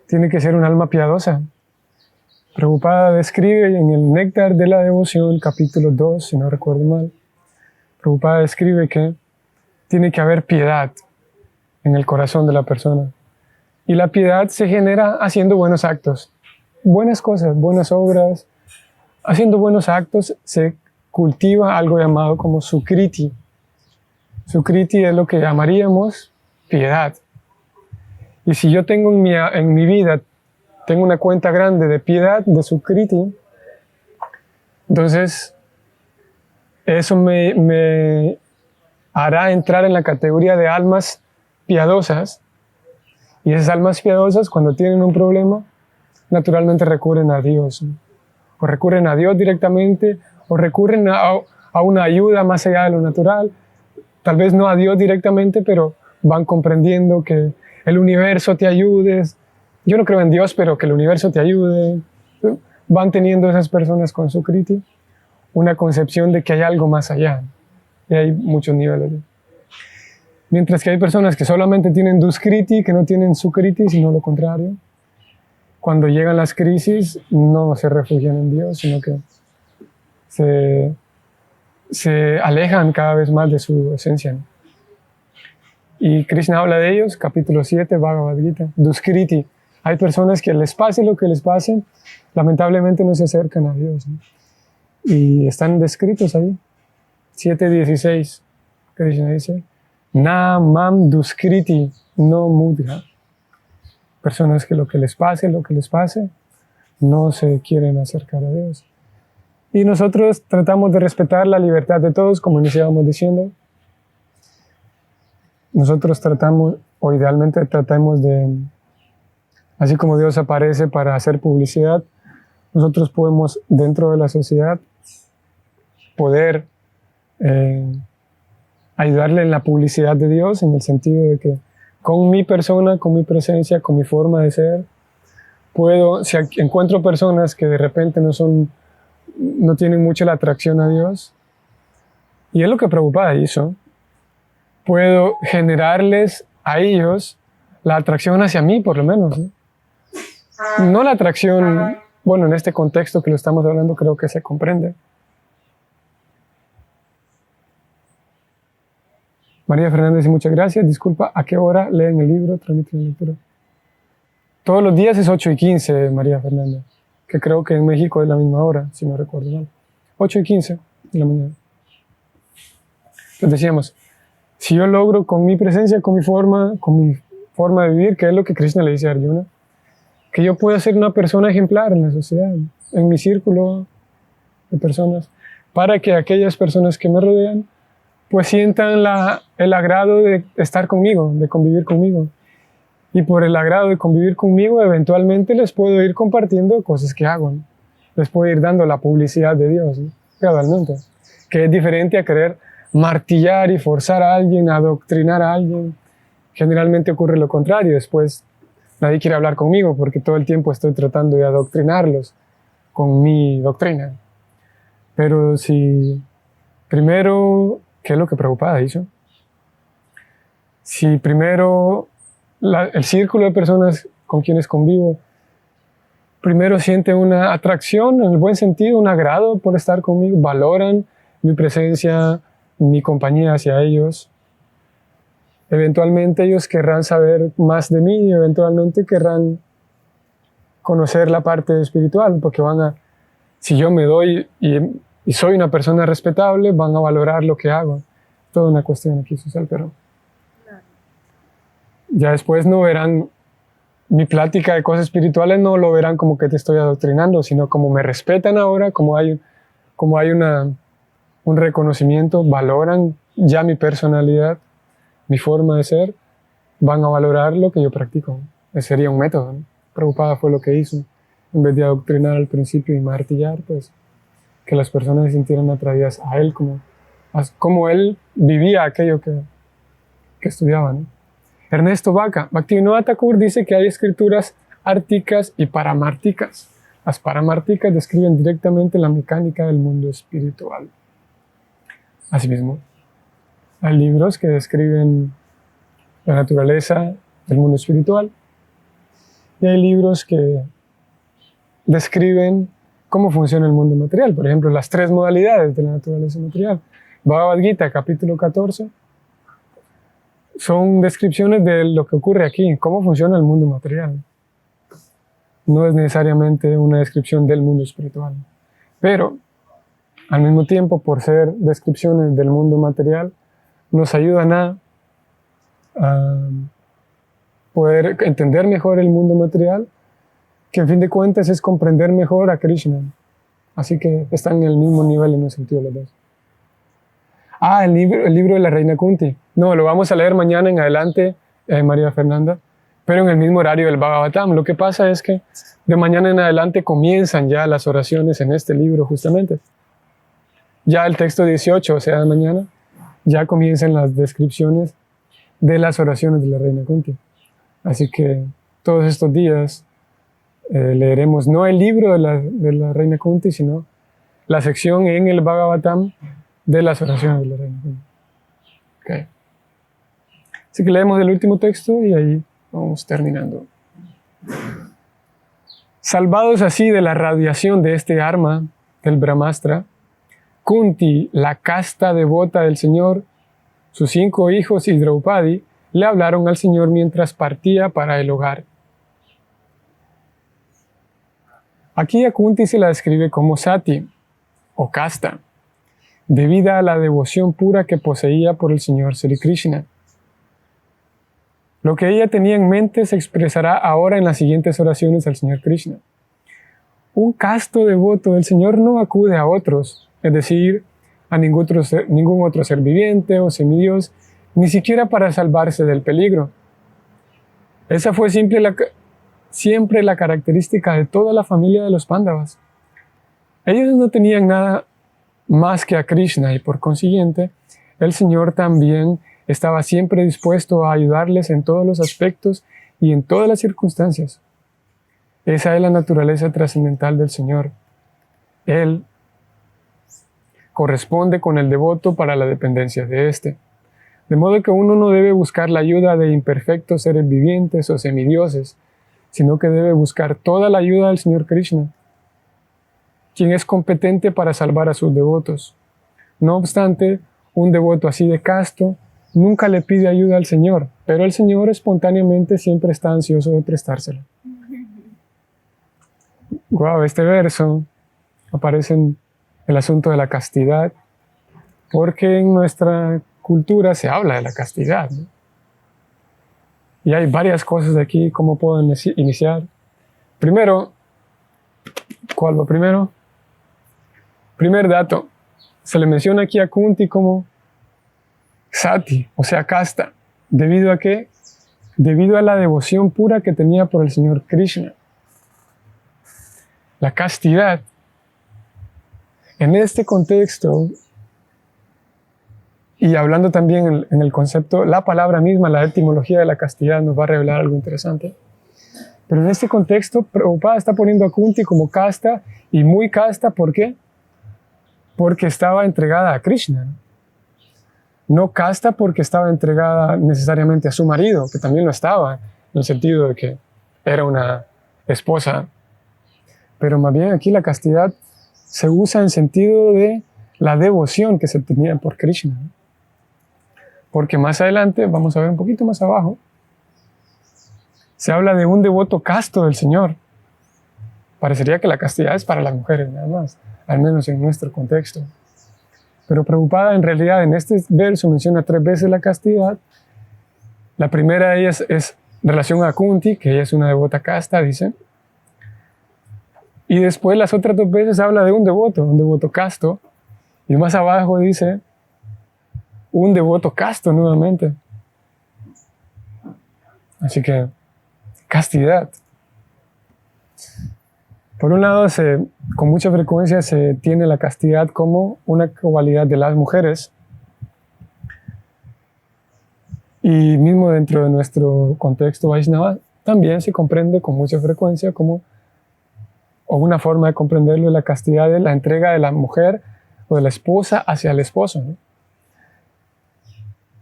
tiene que ser un alma piadosa. Prabhupada describe en el Néctar de la Devoción, capítulo 2, si no recuerdo mal, Prabhupada describe que tiene que haber piedad en el corazón de la persona. Y la piedad se genera haciendo buenos actos, buenas cosas, buenas obras. Haciendo buenos actos se cultiva algo llamado como sukriti. Sukriti es lo que llamaríamos piedad. Y si yo tengo en mi vida, tengo una cuenta grande de piedad, de sukriti, entonces eso me hará entrar en la categoría de almas piadosas. Y esas almas piadosas, cuando tienen un problema, naturalmente recurren a Dios, ¿no? O recurren a Dios directamente, o recurren a una ayuda más allá de lo natural. Tal vez no a Dios directamente, pero van comprendiendo que el universo te ayude. Yo no creo en Dios, pero que el universo te ayude. Van teniendo esas personas con sukriti. una concepción de que hay algo más allá. Y hay muchos niveles. Mientras que hay personas que solamente tienen duskriti, que no tienen sukriti, sino lo contrario. Cuando llegan las crisis, no se refugian en Dios, sino que se alejan cada vez más de su esencia. Y Krishna habla de ellos, capítulo 7, Bhagavad Gita, duskriti. Hay personas que les pase lo que les pase, lamentablemente no se acercan a Dios, ¿no? Y están descritos ahí. 7:16, Krishna dice, Na mam duskriti no mudra. Personas que lo que les pase, no se quieren acercar a Dios. Y nosotros tratamos de respetar la libertad de todos, como iniciábamos diciendo. Nosotros tratamos, o idealmente tratamos de, así como Dios aparece para hacer publicidad, nosotros podemos, dentro de la sociedad, poder ayudarle en la publicidad de Dios, en el sentido de que con mi persona, con mi presencia, con mi forma de ser, puedo, si encuentro personas que de repente no tienen mucha la atracción a Dios, y es lo que Prabhupada hizo, puedo generarles a ellos la atracción hacia mí, por lo menos, ¿no? No la atracción, bueno, en este contexto que lo estamos hablando creo que se comprende. María Fernández, muchas gracias. Disculpa, ¿a qué hora leen el libro? Transmiten la lectura. Todos los días es 8:15, María Fernández, que creo que en México es la misma hora, si no recuerdo mal. 8:15 de la mañana. Entonces decíamos, si yo logro con mi presencia, con mi forma de vivir, que es lo que Krishna le dice a Arjuna, que yo pueda ser una persona ejemplar en la sociedad, en mi círculo de personas, para que aquellas personas que me rodean pues sientan el agrado de estar conmigo, de convivir conmigo. Y por el agrado de convivir conmigo, eventualmente les puedo ir compartiendo cosas que hago, ¿no? Les puedo ir dando la publicidad de Dios, ¿no? Gradualmente. Que es diferente a querer martillar y forzar a alguien, adoctrinar a alguien. Generalmente ocurre lo contrario. Después nadie quiere hablar conmigo porque todo el tiempo estoy tratando de adoctrinarlos con mi doctrina. Pero si primero, ¿qué es lo que Prabhupada hizo? Si primero el círculo de personas con quienes convivo, primero siente una atracción, en el buen sentido, un agrado por estar conmigo, valoran mi presencia, mi compañía hacia ellos, eventualmente ellos querrán saber más de mí, eventualmente querrán conocer la parte espiritual, porque si yo me doy y soy una persona respetable, van a valorar lo que hago. Toda una cuestión aquí social, pero ya después no verán mi plática de cosas espirituales, no lo verán como que te estoy adoctrinando, sino como me respetan ahora, como hay un reconocimiento, valoran ya mi personalidad, mi forma de ser, van a valorar lo que yo practico. Ese sería un método, ¿no? Prabhupada fue lo que hizo. En vez de adoctrinar al principio y martillar, pues que las personas se sintieran atraídas a él, como él vivía aquello que estudiaba, ¿no? Ernesto Vaca, Bhaktivinoda Thakur dice que hay escrituras árticas y paramárticas. Las paramárticas describen directamente la mecánica del mundo espiritual. Asimismo, hay libros que describen la naturaleza del mundo espiritual y hay libros que describen cómo funciona el mundo material. Por ejemplo, las 3 modalidades de la naturaleza material. Bhagavad Gita, capítulo 14, son descripciones de lo que ocurre aquí, cómo funciona el mundo material. No es necesariamente una descripción del mundo espiritual. Pero, al mismo tiempo, por ser descripciones del mundo material, nos ayudan a poder entender mejor el mundo material, que en fin de cuentas es comprender mejor a Krishna. Así que están en el mismo nivel en el sentido de los dos. El libro de la Reina Kunti. No, lo vamos a leer mañana en adelante, María Fernanda, pero en el mismo horario del Bhagavatam. Lo que pasa es que de mañana en adelante comienzan ya las oraciones en este libro, justamente. Ya el texto 18, o sea, mañana, ya comienzan las descripciones de las oraciones de la Reina Kunti. Así que todos estos días leeremos no el libro de la Reina Kunti, sino la sección en el Bhagavatam de las oraciones de la Reina. Okay. Así que leemos el último texto y ahí vamos terminando. Salvados así de la radiación de este arma del Brahmastra, Kunti, la casta devota del Señor, sus 5 hijos y Draupadi le hablaron al Señor mientras partía para el hogar. Aquí a Kunti se la describe como Sati, o casta, debido a la devoción pura que poseía por el Señor Sri Krishna. Lo que ella tenía en mente se expresará ahora en las siguientes oraciones al Señor Krishna. Un casto devoto del Señor no acude a otros, es decir, a ningún otro ser viviente o semidios, ni siquiera para salvarse del peligro. Esa fue siempre la característica de toda la familia de los Pándavas. Ellos no tenían nada más que a Krishna y por consiguiente, el Señor también estaba siempre dispuesto a ayudarles en todos los aspectos y en todas las circunstancias. Esa es la naturaleza trascendental del Señor. Él corresponde con el devoto para la dependencia de éste. De modo que uno no debe buscar la ayuda de imperfectos seres vivientes o semidioses, sino que debe buscar toda la ayuda del Señor Krishna, quien es competente para salvar a sus devotos. No obstante, un devoto así de casto nunca le pide ayuda al Señor, pero el Señor espontáneamente siempre está ansioso de prestársela. Wow, este verso aparece en el asunto de la castidad, porque en nuestra cultura se habla de la castidad, ¿no? Y hay varias cosas de aquí, ¿cómo puedo iniciar? Primero, ¿cuál va primero? Primer dato, se le menciona aquí a Kunti como Sati, o sea, casta. ¿Debido a qué? Debido a la devoción pura que tenía por el Señor Krishna. La castidad, en este contexto, y hablando también en el concepto, la palabra misma, la etimología de la castidad nos va a revelar algo interesante. Pero en este contexto, Prabhupada está poniendo a Kunti como casta, y muy casta, ¿por qué? Porque estaba entregada a Krishna. No casta porque estaba entregada necesariamente a su marido, que también lo estaba, en el sentido de que era una esposa. Pero más bien aquí la castidad se usa en sentido de la devoción que se tenía por Krishna. Porque más adelante, vamos a ver un poquito más abajo, se habla de un devoto casto del Señor. Parecería que la castidad es para las mujeres nada más, al menos en nuestro contexto. Pero Prabhupada en realidad en este verso menciona 3 veces la castidad. La primera de ellas es en relación a Kunti, que ella es una devota casta, dice. Y después las otras 2 veces habla de un devoto casto. Y más abajo dice un devoto casto nuevamente. Así que, castidad. Por un lado, con mucha frecuencia se tiene la castidad como una cualidad de las mujeres. Y mismo dentro de nuestro contexto Vaishnava, también se comprende con mucha frecuencia como, o una forma de comprenderlo, la castidad de la entrega de la mujer o de la esposa hacia el esposo, ¿no?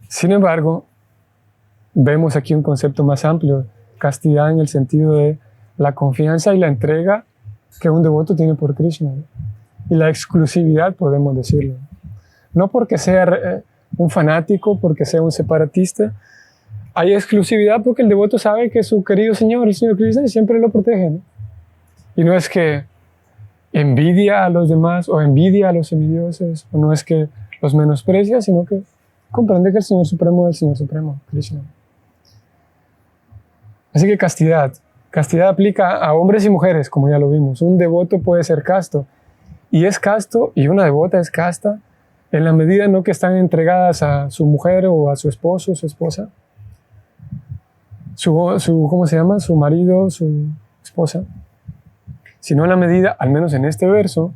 Sin embargo, vemos aquí un concepto más amplio, castidad en el sentido de la confianza y la entrega que un devoto tiene por Krishna, ¿no? Y la exclusividad, podemos decirlo. No porque sea un fanático, porque sea un separatista, hay exclusividad porque el devoto sabe que su querido Señor, el Señor Krishna, siempre lo protege, ¿no? Y no es que envidia a los demás o envidia a los semidioses, o no es que los menosprecia, sino que comprende que el Señor Supremo es el Señor Supremo, Krishna. Así que castidad. Castidad aplica a hombres y mujeres, como ya lo vimos. Un devoto puede ser casto, y es casto, y una devota es casta, en la medida no que están entregadas a su mujer o a su esposo, su esposa, ¿cómo se llama? Su marido, su esposa, sino en la medida, al menos en este verso,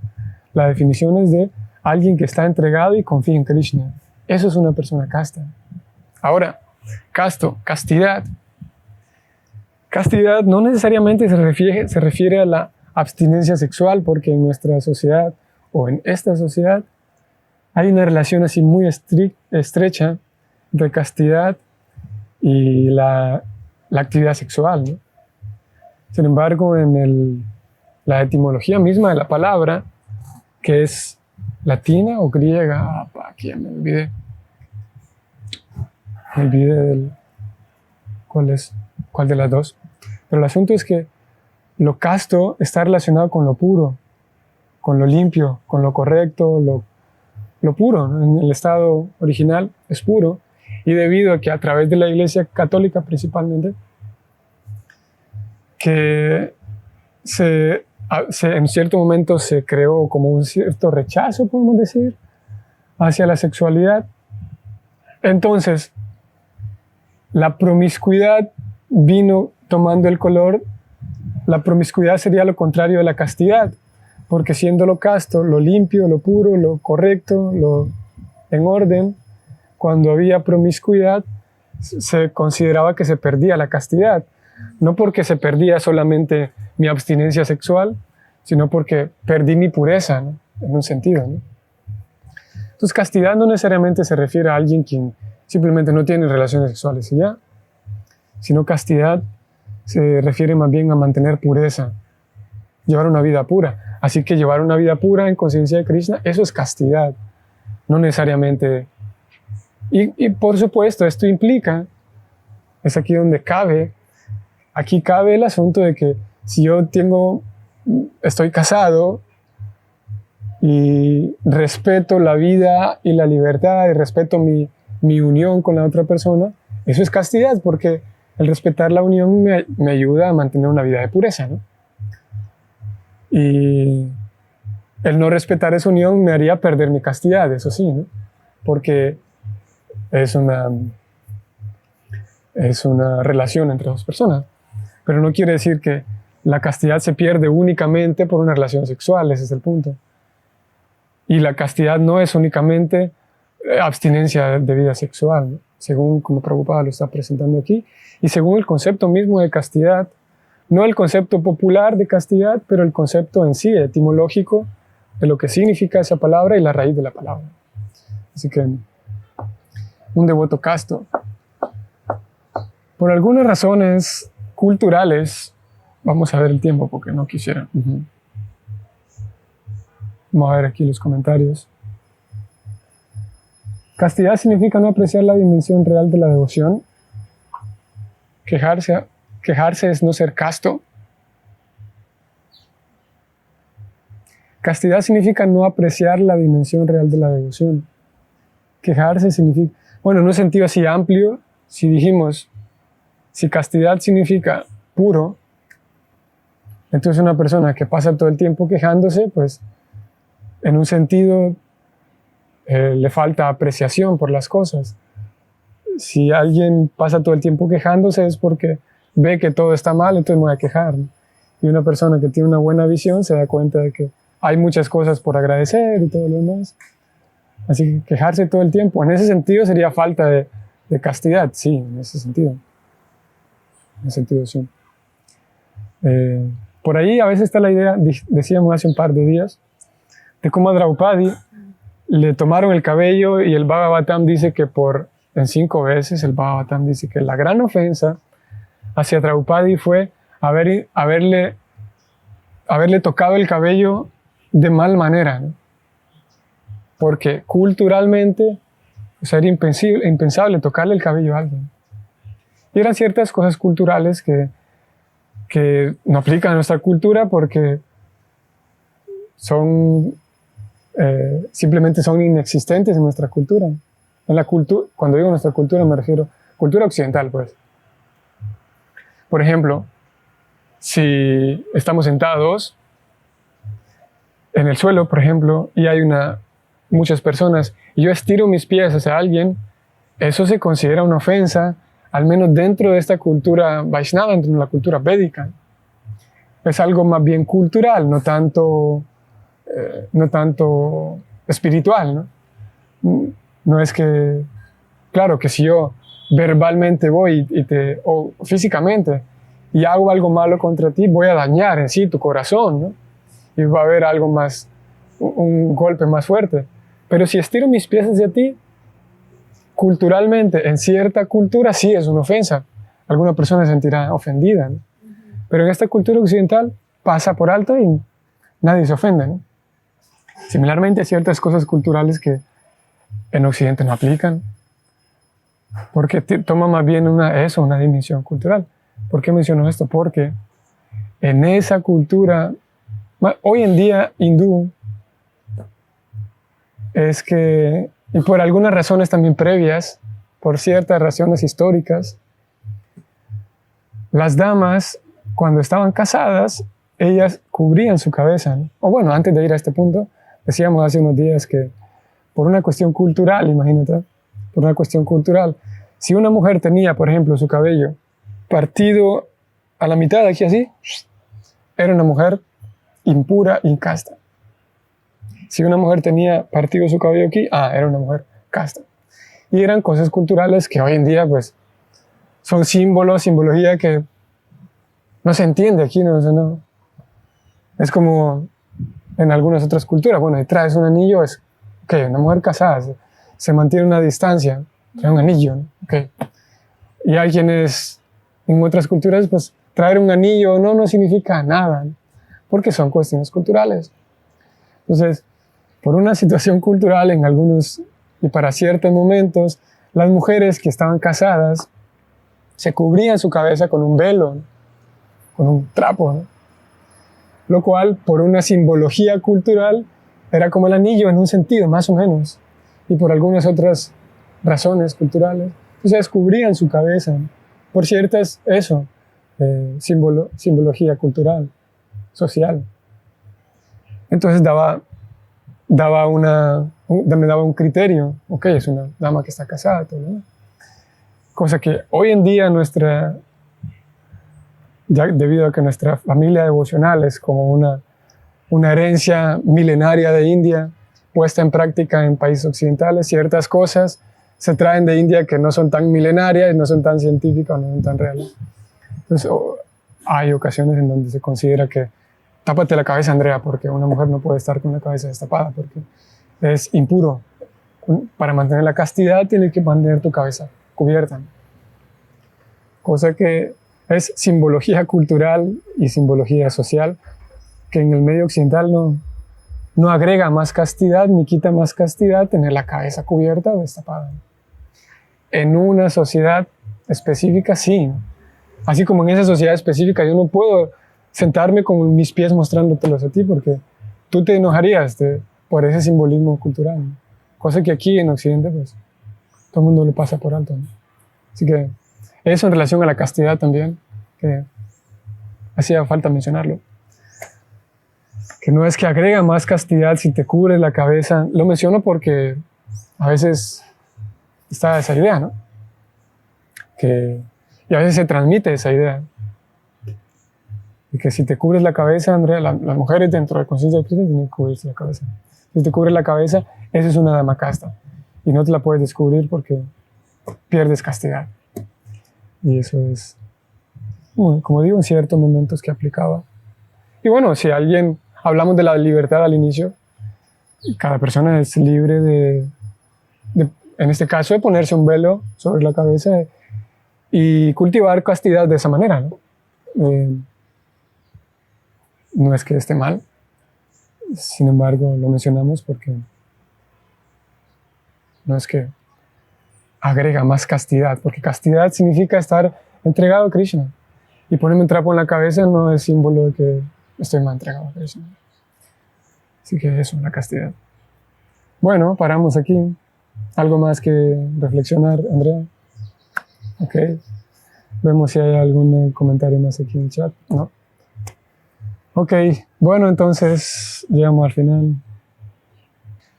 la definición es de alguien que está entregado y confía en Krishna. Eso es una persona casta. Ahora, casto, castidad. Castidad no necesariamente se refiere a la abstinencia sexual, porque en nuestra sociedad o en esta sociedad, hay una relación así muy estrecha entre castidad y la actividad sexual, ¿no? Sin embargo, en la etimología misma de la palabra, que es latina o griega, aquí ya me olvidé. Me olvidé cuál de las dos. Pero el asunto es que lo casto está relacionado con lo puro, con lo limpio, con lo correcto, lo puro, ¿no? En el estado original es puro. Y debido a que a través de la Iglesia Católica principalmente, que en cierto momento se creó como un cierto rechazo, podemos decir, hacia la sexualidad. Entonces, la promiscuidad vino tomando el color. La promiscuidad sería lo contrario de la castidad, porque siendo lo casto, lo limpio, lo puro, lo correcto, lo en orden, cuando había promiscuidad se consideraba que se perdía la castidad. No porque se perdía solamente mi abstinencia sexual, sino porque perdí mi pureza, ¿no? En un sentido, ¿no? Entonces, castidad no necesariamente se refiere a alguien quien simplemente no tiene relaciones sexuales y ya, sino castidad se refiere más bien a mantener pureza, llevar una vida pura. Así que llevar una vida pura en conciencia de Krishna, eso es castidad, no necesariamente. Y por supuesto, esto implica, es aquí donde aquí cabe el asunto de que si yo estoy casado y respeto la vida y la libertad y respeto mi unión con la otra persona, eso es castidad, porque el respetar la unión me ayuda a mantener una vida de pureza, ¿no? Y el no respetar esa unión me haría perder mi castidad, eso sí, ¿no? Porque es una relación entre dos personas. Pero no quiere decir que la castidad se pierde únicamente por una relación sexual, ese es el punto. Y la castidad no es únicamente abstinencia de vida sexual, ¿no? Según como Prabhupada lo está presentando aquí, y según el concepto mismo de castidad, no el concepto popular de castidad, pero el concepto en sí, etimológico, de lo que significa esa palabra y la raíz de la palabra. Así que un devoto casto, por algunas razones culturales, vamos a ver el tiempo porque no quisiera. Vamos a ver aquí los comentarios. Castidad significa no apreciar la dimensión real de la devoción. Quejarse es no ser casto. Castidad significa no apreciar la dimensión real de la devoción. Quejarse significa, bueno, en un sentido así amplio, si dijimos, si castidad significa puro, entonces una persona que pasa todo el tiempo quejándose, pues en un sentido le falta apreciación por las cosas. Si alguien pasa todo el tiempo quejándose es porque ve que todo está mal, entonces me voy a quejar, ¿no? Y una persona que tiene una buena visión se da cuenta de que hay muchas cosas por agradecer y todo lo demás. Así que quejarse todo el tiempo, en ese sentido sería falta de castidad, sí, en ese sentido. En ese sentido, sí. Por ahí a veces está la idea, decíamos hace un par de días, de cómo a Draupadi le tomaron el cabello y el Bhagavatam dice que en 5 veces el Bhagavatam dice que la gran ofensa hacia Draupadi fue haberle tocado el cabello de mal manera, ¿no? Porque culturalmente era impensable tocarle el cabello a alguien. Y eran ciertas cosas culturales que no aplican a nuestra cultura porque simplemente son inexistentes en nuestra cultura. Cuando digo nuestra cultura me refiero a cultura occidental, pues. Por ejemplo, si estamos sentados en el suelo, por ejemplo, y hay muchas personas, y yo estiro mis pies hacia alguien, eso se considera una ofensa, al menos dentro de esta cultura Vaishnava, dentro de la cultura védica. Es algo más bien cultural, no tanto espiritual, ¿no? No es que, claro, que si yo verbalmente voy o físicamente y hago algo malo contra ti, voy a dañar en sí tu corazón, ¿no? Y va a haber algo más un golpe más fuerte. Pero si estiro mis pies hacia ti, culturalmente, en cierta cultura sí es una ofensa. Alguna persona se sentirá ofendida, ¿no? Pero en esta cultura occidental pasa por alto y nadie se ofende, ¿no? Similarmente, hay ciertas cosas culturales que en Occidente no aplican, porque toma más bien una dimensión cultural. ¿Por qué menciono esto? Porque en esa cultura, hoy en día hindú, es que, y por algunas razones también previas, por ciertas razones históricas, las damas, cuando estaban casadas, ellas cubrían su cabeza, ¿no? O bueno, antes de ir a este punto, decíamos hace unos días que por una cuestión cultural, imagínate, por una cuestión cultural, si una mujer tenía, por ejemplo, su cabello partido a la mitad, aquí así, era una mujer impura, incasta. Si una mujer tenía partido su cabello aquí, era una mujer casta. Y eran cosas culturales que hoy en día, pues, son símbolos, simbología que no se entiende aquí, ¿no? O sea, no. Es como en algunas otras culturas. Bueno, y traes un anillo, es, ok, una mujer casada, se mantiene una distancia, trae un anillo, ¿no? Ok. Y hay quienes, en otras culturas, pues, traer un anillo no significa nada, ¿no? Porque son cuestiones culturales. Entonces, por una situación cultural en algunos y para ciertos momentos, las mujeres que estaban casadas se cubrían su cabeza con un velo, ¿no? Con un trapo, ¿no? Lo cual, por una simbología cultural, era como el anillo en un sentido, más o menos, y por algunas otras razones culturales, entonces cubrían su cabeza, ¿no? Por ciertas, simbología cultural, social. Entonces me daba un criterio, ok, es una dama que está casada, todo, ¿no? Cosa que hoy en día ya debido a que nuestra familia devocional es como una herencia milenaria de India, puesta en práctica en países occidentales, ciertas cosas se traen de India que no son tan milenarias, no son tan científicas, no son tan reales. Entonces, hay ocasiones en donde se considera que tápate la cabeza, Andrea, porque una mujer no puede estar con la cabeza destapada, porque es impuro. Para mantener la castidad tienes que mantener tu cabeza cubierta. Cosa que es simbología cultural y simbología social, que en el medio occidental no agrega más castidad ni quita más castidad tener la cabeza cubierta o destapada. En una sociedad específica, sí. Así como en esa sociedad específica yo no puedo sentarme con mis pies mostrándotelos a ti porque tú te enojarías por ese simbolismo cultural, ¿no? Cosa que aquí en Occidente, pues, todo el mundo lo pasa por alto, ¿no? Así que eso en relación a la castidad también, que hacía falta mencionarlo. Que no es que agrega más castidad si te cubres la cabeza. Lo menciono porque a veces está esa idea, ¿no? Y a veces se transmite esa idea. Y que si te cubres la cabeza, Andrea, las mujeres dentro de la conciencia de Cristo tienen que cubrirse la cabeza. Si te cubres la cabeza, esa es una dama casta. Y no te la puedes descubrir porque pierdes castidad. Y eso es, como digo, en ciertos momentos que aplicaba. Y bueno, si hablamos de la libertad al inicio, cada persona es libre en este caso, de ponerse un velo sobre la cabeza y cultivar castidad de esa manera, ¿no? No es que esté mal, sin embargo lo mencionamos porque no es que agrega más castidad, porque castidad significa estar entregado a Krishna, y ponerme un trapo en la cabeza no es símbolo de que estoy más entregado a Krishna. Así que eso es la castidad. Bueno, paramos aquí. ¿Algo más que reflexionar, Andrea? Ok. Vemos si hay algún comentario más aquí en el chat. ¿No? Ok. Bueno, entonces llegamos al final.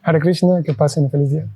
Hare Krishna, que pasen un feliz día.